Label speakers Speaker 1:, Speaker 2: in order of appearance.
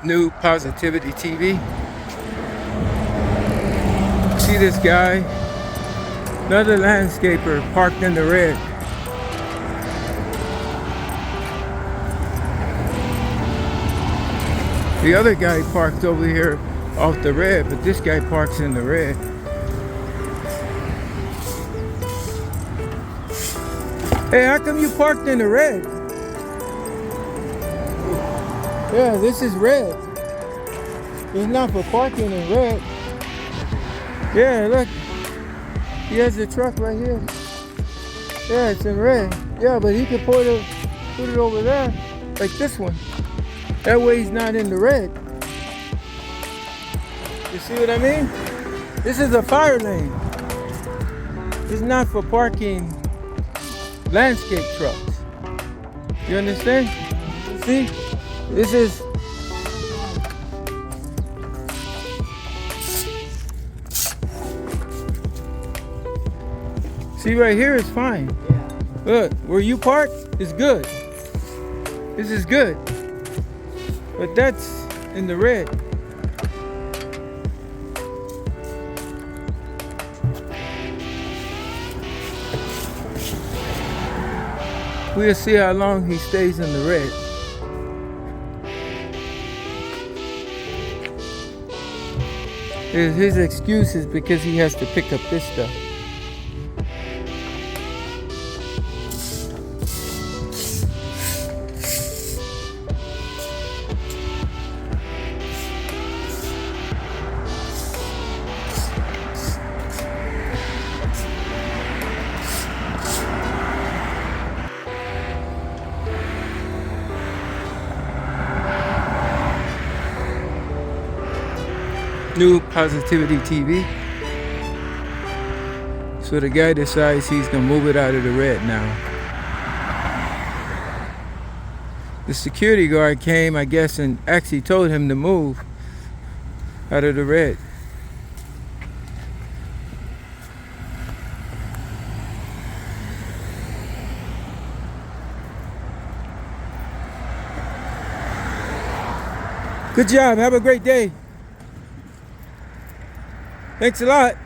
Speaker 1: New Positivity TV. See this guy? Another landscaper parked in the red. The other guy parked over here off the red, but this guy parks in the red. Hey, how come you parked in the red? Yeah, this is red. It's not for parking in red. Yeah, look. He has a truck right here. Yeah, it's in red. Yeah, but he could put it over there, like this one. That way he's not in the red. You see what I mean? This is a fire lane. It's not for parking landscape trucks. You understand? See? This is... See, right here is fine. Look, where you park is good. This is good. But that's in the red. We'll see how long he stays in the red. His excuse is because he has to pick up this stuff. New Positivity TV. So the guy decides he's gonna move it out of the red now. The security guard came, I guess, and actually told him to move out of the red. Good job. Have a great day. Thanks a lot.